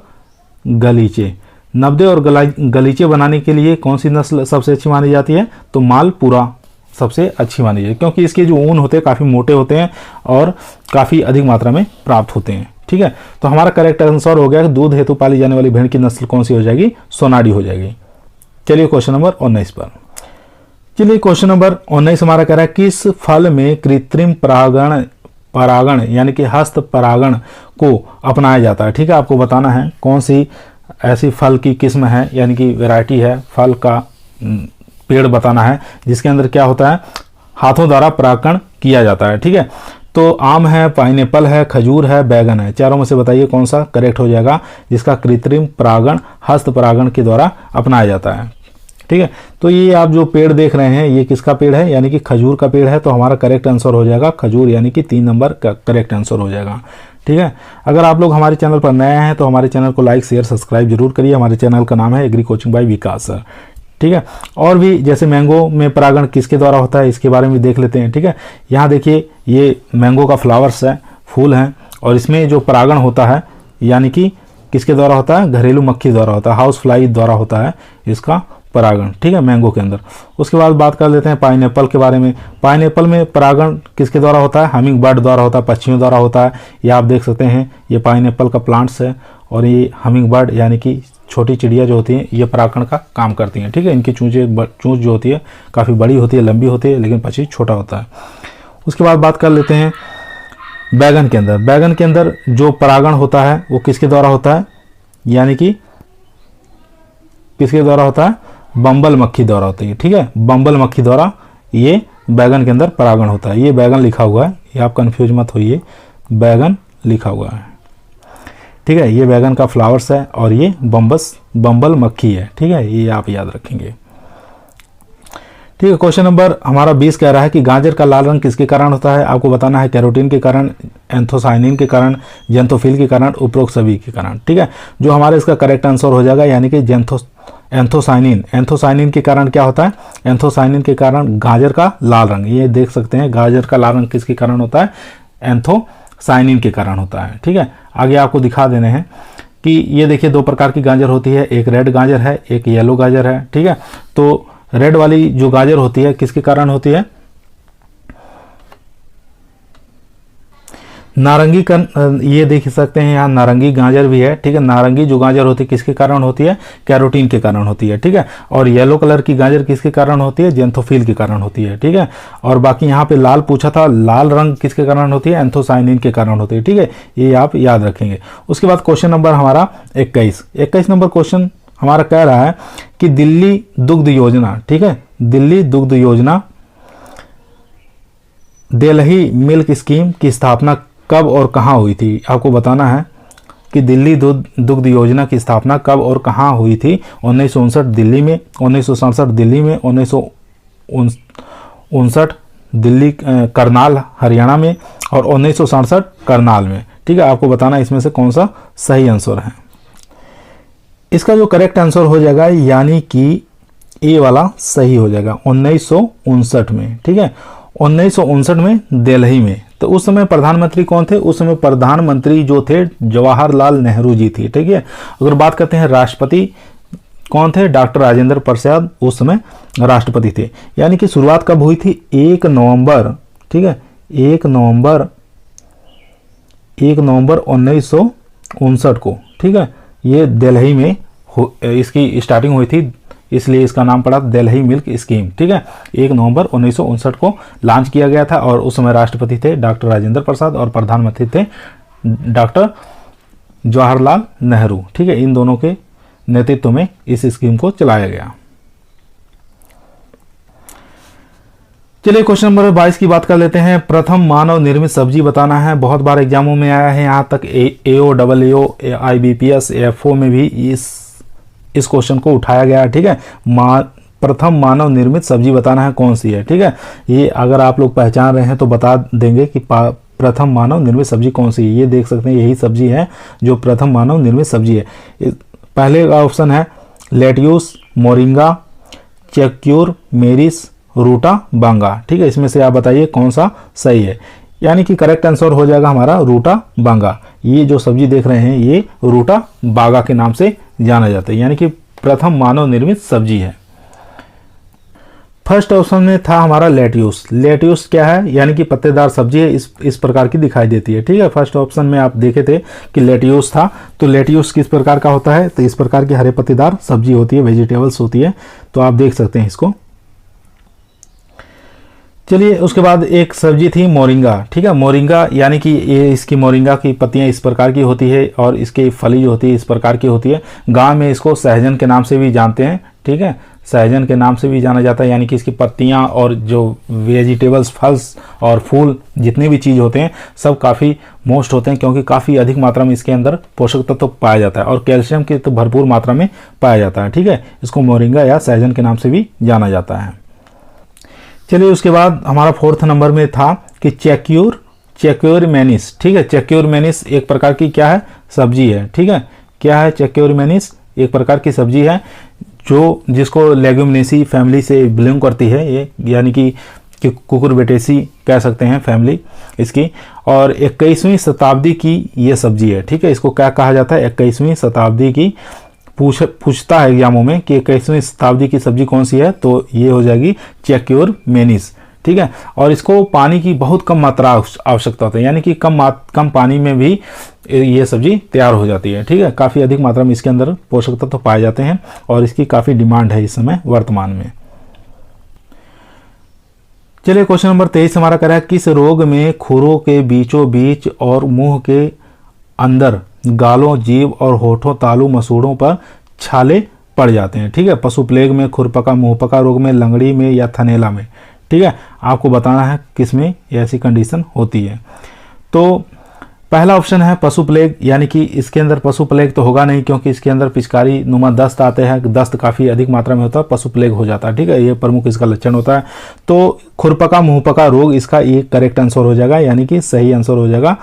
A: गलीचे। नब्दे और गलीचे बनाने के लिए कौन सी नस्ल सबसे अच्छी मानी जाती है? तो मालपुरा सबसे अच्छी मानी जाती है, क्योंकि इसके जो ऊन होते हैं काफ़ी मोटे होते हैं और काफ़ी अधिक मात्रा में प्राप्त होते हैं। ठीक है, तो हमारा करेक्ट आंसर हो गया कि दूध हेतु पाली जाने वाली भेड़ की नस्ल कौन सी हो जाएगी? सोनाडी हो जाएगी। चलिए क्वेश्चन नंबर 19 पर। चलिए क्वेश्चन नंबर 19 हमारा कह रहा है किस फल में कृत्रिम परागण यानी कि हस्त परागण को अपनाया जाता है? ठीक है, आपको बताना है कौन सी ऐसी फल की किस्म है, यानी कि वैरायटी है, फल का पेड़ बताना है जिसके अंदर क्या होता है, हाथों द्वारा परागण किया जाता है। ठीक है, तो आम है, पाइनएप्पल है, खजूर है, बैगन है। चारों में से बताइए कौन सा करेक्ट हो जाएगा जिसका कृत्रिम परागण हस्त परागण के द्वारा अपनाया जाता है। ठीक है, तो ये आप जो पेड़ देख रहे हैं ये किसका पेड़ है? यानी कि खजूर का पेड़ है। तो हमारा करेक्ट आंसर हो जाएगा खजूर, यानी कि 3 नंबर का करेक्ट आंसर हो जाएगा। ठीक है, अगर आप लोग हमारे चैनल पर नए हैं तो हमारे चैनल को लाइक शेयर सब्सक्राइब जरूर करिए। हमारे चैनल का नाम है agree coaching by Vikas sir. ठीक है, और भी जैसे मैंगो में परागण किसके द्वारा होता है इसके बारे में देख लेते हैं। ठीक है, यहाँ देखिए ये मैंगो का फ्लावर्स है, फूल हैं, और इसमें जो परागण होता है यानी कि किसके द्वारा होता है? घरेलू मक्खी द्वारा होता है, हाउस फ्लाई द्वारा होता है इसका परागण। ठीक है, मैंगो के अंदर। उसके बाद बात कर लेते हैं पाइनएप्पल के बारे में। पाइनएप्पल में परागण किसके द्वारा होता है? हमिंग बर्ड द्वारा होता है, पक्षियों द्वारा होता है। ये आप देख सकते हैं, ये पाइनएप्पल का प्लांट्स है और ये हमिंग बर्ड यानी कि छोटी चिड़िया जो होती हैं ये परागण का काम करती हैं। ठीक है, इनकी चूंच जो होती है काफ़ी बड़ी होती है, लंबी होती है, लेकिन पक्षी छोटा होता है। उसके बाद बात कर लेते हैं बैगन के अंदर। बैगन के अंदर जो परागण होता है वो किसके द्वारा होता है? यानी कि किसके द्वारा होता है? बम्बल मक्खी द्वारा होती है। ठीक है, बम्बल मक्खी द्वारा ये बैगन के अंदर परागण होता है। ये बैगन लिखा हुआ है, ये आप कंफ्यूज मत होइए, बैगन लिखा हुआ है। ठीक है, ये बैगन का फ्लावर्स है और ये बम्बल मक्खी है। ठीक है, ये आप याद रखेंगे। ठीक है, क्वेश्चन नंबर हमारा 20 कह रहा है कि गाजर का लाल रंग किसके कारण होता है? आपको बताना है कैरोटीन के कारण, एंथोसाइनिन के कारण, जेंथोफिल के कारण, उपरोक्त सभी के कारण। ठीक है, जो हमारा इसका करेक्ट आंसर हो जाएगा यानी कि एंथोसाइनिन के कारण क्या होता है? एंथोसाइनिन के कारण गाजर का लाल रंग। ये देख सकते हैं गाजर का लाल रंग किसके कारण होता है? एंथोसाइनिन के कारण होता है। ठीक है, आगे आपको दिखा देने हैं कि ये देखिए 2 प्रकार की गाजर होती है, एक रेड गाजर है, एक येलो गाजर है। ठीक है, तो रेड वाली जो गाजर होती है किसके कारण होती है? नारंगी का, ये देख सकते हैं यहाँ नारंगी गाजर भी है। ठीक है, नारंगी जो गाजर होती है किसके कारण होती है? कैरोटीन के कारण होती है। ठीक है, और येलो कलर की गाजर किसके कारण होती है? जेंथोफिल के कारण होती है। ठीक है, और बाकी यहाँ पे लाल पूछा था, लाल रंग किसके कारण होती है? एंथोसाइनिन के कारण होती है। ठीक है, ये आप याद रखेंगे। उसके बाद क्वेश्चन नंबर हमारा 21 नंबर क्वेश्चन हमारा कह रहा है कि दिल्ली दुग्ध योजना, ठीक है, दिल्ली दुग्ध योजना दिल्ली मिल्क स्कीम की स्थापना कब और कहाँ हुई थी? आपको बताना है कि दिल्ली दुग्ध योजना की स्थापना कब और कहाँ हुई थी? 1959 दिल्ली में, 1967 दिल्ली में, 1959 दिल्ली करनाल हरियाणा में, और 1967 करनाल में। ठीक है, आपको बताना है इसमें से कौन सा सही आंसर है। इसका जो करेक्ट आंसर हो जाएगा यानी कि ए वाला सही हो जाएगा, 1959 में। ठीक है, 1959 में दिल्ली में। तो उस समय प्रधानमंत्री कौन थे? उस समय प्रधानमंत्री जो थे जवाहरलाल नेहरू जी थे। ठीक है, अगर बात करते हैं राष्ट्रपति कौन थे? डॉक्टर राजेंद्र प्रसाद उस समय राष्ट्रपति थे। यानी कि शुरुआत कब हुई थी? 1 नवंबर। ठीक है, 1 नवंबर 1959 को। ठीक है, ये दिल्ली में इसकी स्टार्टिंग हुई थी, इसलिए इसका नाम पड़ा दिल्ली मिल्क स्कीम। ठीक है, 1 नवंबर 1959 को लॉन्च किया गया था और उस समय राष्ट्रपति थे डॉक्टर राजेंद्र प्रसाद और प्रधानमंत्री थे डॉक्टर जवाहरलाल नेहरू। ठीक है, इन दोनों के नेतृत्व में इस स्कीम को चलाया गया। चलिए क्वेश्चन नंबर 22 की बात कर लेते हैं। प्रथम मानव निर्मित सब्जी बताना है। बहुत बार एग्जामों में आया है, यहाँ तक AO, AAO, IBPS, AFO में भी इस क्वेश्चन को उठाया गया है। ठीक है, प्रथम मानव निर्मित सब्जी बताना है कौन सी है। ठीक है, ये अगर आप लोग पहचान रहे हैं तो बता देंगे कि प्रथम मानव निर्मित सब्जी कौन सी है। ये देख सकते हैं यही सब्जी है जो प्रथम मानव निर्मित सब्जी है। पहले का ऑप्शन है लेट्यूस, मोरिंगा, चेक्यूर, मेरिस, रूटा बांगा। ठीक है, इसमें से आप बताइए कौन सा सही है। यानी कि करेक्ट आंसर हो जाएगा हमारा रूटा बागा। ये जो सब्जी देख रहे हैं ये रूटा बागा के नाम से जाना जाता है, यानी कि प्रथम मानव निर्मित सब्जी है। फर्स्ट ऑप्शन में था हमारा लेट्यूस। लेट्यूस क्या है, यानी कि पत्तेदार सब्जी है, इस प्रकार की दिखाई देती है। ठीक है, फर्स्ट ऑप्शन में आप देखे थे कि लेट्यूस था, तो लेट्यूस किस प्रकार का होता है, तो इस प्रकार की हरे पत्तेदार सब्जी होती है, वेजिटेबल्स होती है, तो आप देख सकते हैं इसको। चलिए उसके बाद एक सब्जी थी मोरिंगा। ठीक है, मोरिंगा यानी कि ये इसकी मोरिंगा की पत्तियां इस प्रकार की होती है और इसकी फली जो होती है इस प्रकार की होती है। गांव में इसको सहजन के नाम से भी जानते हैं। ठीक है, सहजन के नाम से भी जाना जाता है, यानी कि इसकी पत्तियां और जो वेजिटेबल्स, फल्स और फूल जितने भी चीज़ होते हैं सब काफ़ी मोस्ट होते हैं, क्योंकि काफ़ी अधिक मात्रा में इसके अंदर पोषक तत्व पाया जाता है और कैल्शियम की तो भरपूर मात्रा में पाया जाता है। ठीक है, इसको मोरिंगा या सहजन के नाम से भी जाना जाता है। चलिए उसके बाद हमारा फोर्थ नंबर में था कि चेक्योर मैनिस। ठीक है, चेक्योर मैनिस एक प्रकार की क्या है, सब्जी है। ठीक है, क्या है चेक्योर मैनिस, एक प्रकार की सब्जी है जिसको लेग्यूमिनेसी फैमिली से बिलोंग करती है ये, यानी कि कुकुरबिटेसी कह सकते हैं फैमिली इसकी, और 21वीं शताब्दी की ये सब्जी है। ठीक है, इसको क्या कहा जाता है, 21वीं शताब्दी की पूछता है एग्जामों में कि 21वीं शताब्दी की सब्जी कौन सी है, तो ये हो जाएगी चेक्योर मैनिस। ठीक है, और इसको पानी की बहुत कम मात्रा आवश्यकता होती है, यानी कि कम पानी में भी ये सब्जी तैयार हो जाती है। ठीक है, काफ़ी अधिक मात्रा में इसके अंदर पोषक तत्व पाए जाते हैं और इसकी काफ़ी डिमांड है इस समय वर्तमान में। चलिए क्वेश्चन नंबर 23 हमारा कह रहा है किस रोग में खुरों के बीचों बीच और मुंह के अंदर गालों, जीभ और होठों, तालू, मसूड़ों पर छाले पड़ जाते हैं। ठीक है, पशु प्लेग में, खुरपका मुंहपका रोग में, लंगड़ी में या थनेला में। ठीक है, आपको बताना है किस में ऐसी कंडीशन होती है। तो पहला ऑप्शन है पशु प्लेग, यानी कि इसके अंदर पशु प्लेग तो होगा नहीं, क्योंकि इसके अंदर पिचकारी नुमा दस्त आते हैं, दस्त काफ़ी अधिक मात्रा में होता है, पशु प्लेग हो जाता है। ठीक है, ये प्रमुख इसका लक्षण होता है। तो खुरपका मुंहपका रोग इसका ये करेक्ट आंसर हो जाएगा, यानी कि सही आंसर हो जाएगा,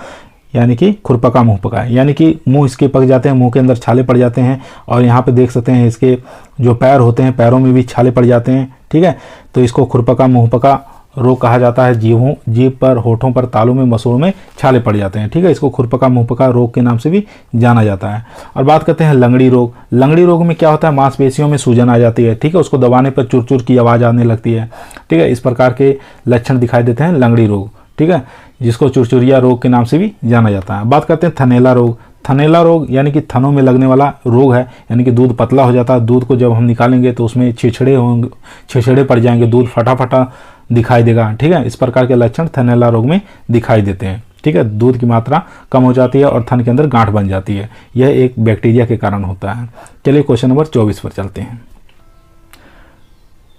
A: यानी कि खुरपका मुंहपका, यानी कि मुंह इसके पक जाते हैं, मुंह के अंदर छाले पड़ जाते हैं, और यहाँ पे देख सकते हैं इसके जो पैर होते हैं पैरों में भी छाले पड़ जाते हैं। ठीक है, तो इसको खुरपका मुंहपका रोग कहा जाता है। जीभ पर, होठों पर, तालू में, मसूड़ में छाले पड़ जाते हैं। ठीक है, इसको खुरपका मुंहपका रोग के नाम से भी जाना जाता है। और बात करते हैं लंगड़ी रोग। लंगड़ी रोग में क्या होता है, मांसपेशियों में सूजन आ जाती है। ठीक है, उसको दबाने पर चुर की आवाज़ आने लगती है। ठीक है, इस प्रकार के लक्षण दिखाई देते हैं लंगड़ी रोग। ठीक है, जिसको चुरचुरिया रोग के नाम से भी जाना जाता है। बात करते हैं थनेला रोग। थनेला रोग यानी कि थनों में लगने वाला रोग है, यानी कि दूध पतला हो जाता है, दूध को जब हम निकालेंगे तो उसमें छेछड़े पड़ जाएंगे, दूध फटा दिखाई देगा। ठीक है, इस प्रकार के लक्षण थनेला रोग में दिखाई देते हैं। ठीक है, दूध की मात्रा कम हो जाती है और थन के अंदर गांठ बन जाती है, यह एक बैक्टीरिया के कारण होता है। चलिए क्वेश्चन नंबर 24 पर चलते हैं।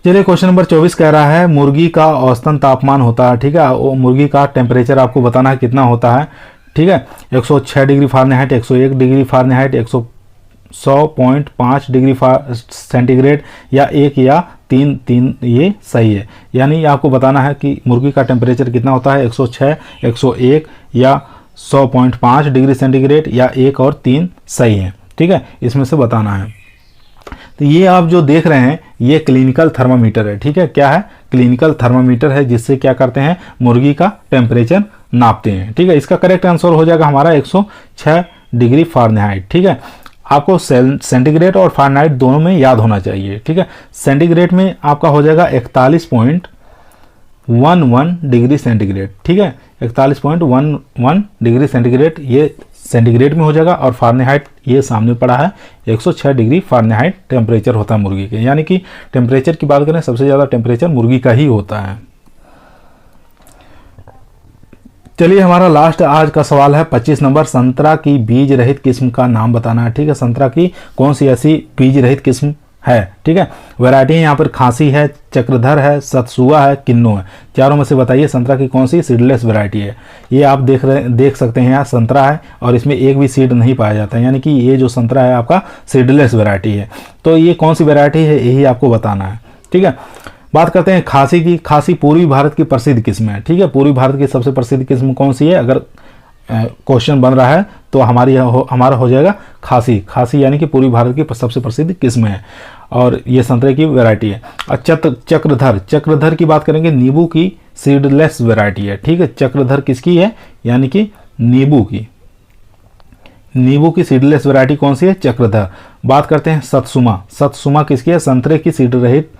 A: चलिए क्वेश्चन नंबर 24 कह रहा है मुर्गी का औसतन तापमान होता है। ठीक है, वो मुर्गी का टेम्परेचर आपको बताना है कितना होता है। ठीक है, 106 degree Fahrenheit, 101 degree Fahrenheit, 100.5 degree centigrade या 1 या 3 ये सही है। यानी आपको बताना है कि मुर्गी का टेम्परेचर कितना होता है, 106, 101 या 100.5 डिग्री सेंटीग्रेड या 1 और 3 सही है। ठीक है, इसमें से बताना है। तो ये आप जो देख रहे हैं ये क्लिनिकल थर्मामीटर है। ठीक है, क्या है, क्लिनिकल थर्मामीटर है, जिससे क्या करते हैं मुर्गी का टेम्परेचर नापते हैं। ठीक है, इसका करेक्ट आंसर हो जाएगा हमारा 106 डिग्री फ़ारेनहाइट। ठीक है, आपको सेंटीग्रेड और फ़ारेनहाइट दोनों में याद होना चाहिए। ठीक है, सेंटीग्रेड में आपका हो जाएगा 41.11 डिग्री सेंटीग्रेड। ठीक है, 41.11 डिग्री सेंटीग्रेड ये सेंटीग्रेड में हो जाएगा, और फ़ारेनहाइट ये सामने पड़ा है 106 डिग्री फ़ारेनहाइट टेम्परेचर होता है मुर्गी के। यानी कि टेम्परेचर की बात करें सबसे ज़्यादा टेम्परेचर मुर्गी का ही होता है। चलिए हमारा लास्ट आज का सवाल है 25 नंबर, संतरा की बीज रहित किस्म का नाम बताना है। ठीक है, संतरा की कौन सी ऐसी बीज रहित किस्म है। ठीक है, वैरायटी यहाँ पर खांसी है, चक्रधर है, सतसुआ है, किन्नू है। चारों में से बताइए संतरा की कौन सी सीडलेस वैरायटी है। ये आप देख सकते हैं यहाँ संतरा है और इसमें एक भी सीड नहीं पाया जाता है, यानी कि ये जो संतरा है आपका सीडलेस वैरायटी है। तो ये कौन सी वैरायटी है यही आपको बताना है। ठीक है, बात करते हैं खांसी की। खांसी पूर्वी भारत की प्रसिद्ध किस्म है। ठीक है, पूर्वी भारत की सबसे प्रसिद्ध किस्म कौन सी है, अगर क्वेश्चन बन रहा है तो हमारा हो जाएगा खांसी। खांसी यानी कि पूर्वी भारत की सबसे प्रसिद्ध किस्म है। और ये संतरे की वैरायटी है। और चक्रधर, चक्रधर की बात करेंगे, नींबू की सीडलेस वैरायटी है। ठीक है, चक्रधर किसकी है, यानी कि नींबू की, नींबू की सीडलेस वैरायटी कौन सी है, चक्रधर। बात करते हैं सतसुमा, सतसुमा किसकी है, संतरे की सीड रहित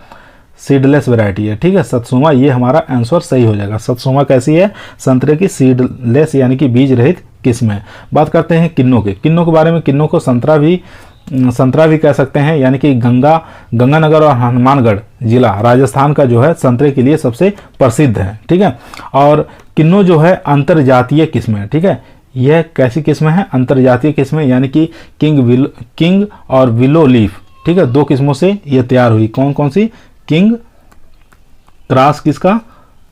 A: सीडलेस वैरायटी है। ठीक है, सतसुमा, ये हमारा आंसर सही हो जाएगा। सतसुमा कैसी है, संतरे की सीडलेस यानी कि बीज रहित किस्म है। बात करते हैं किन्नों के, किन्नों के बारे में, किन्नों को संतरा भी कह सकते हैं, यानी कि गंगानगर और हनुमानगढ़ जिला राजस्थान का जो है संतरे के लिए सबसे प्रसिद्ध है। ठीक है, और किन्नों जो है अंतरजातीय किस्म है। ठीक है, यह कैसी किस्म है, अंतरजातीय किस्म है, यानी कि किंग और विलो लीफ। ठीक है, दो किस्मों से ये तैयार हुई। कौन कौन सी, किंग क्रॉस किसका,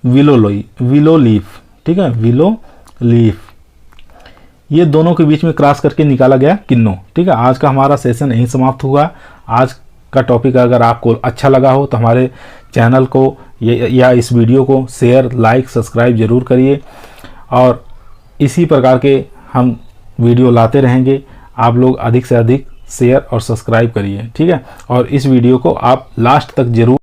A: विलो लीफ। ठीक है, विलो लीफ, ये दोनों के बीच में क्रॉस करके निकाला गया किन्नों। ठीक है, आज का हमारा सेशन यहीं समाप्त हुआ। आज का टॉपिक अगर आपको अच्छा लगा हो तो हमारे चैनल को या इस वीडियो को शेयर, लाइक, सब्सक्राइब जरूर करिए, और इसी प्रकार के हम वीडियो लाते रहेंगे। आप लोग अधिक से अधिक शेयर और सब्सक्राइब करिए। ठीक है, और इस वीडियो को आप लास्ट तक जरूर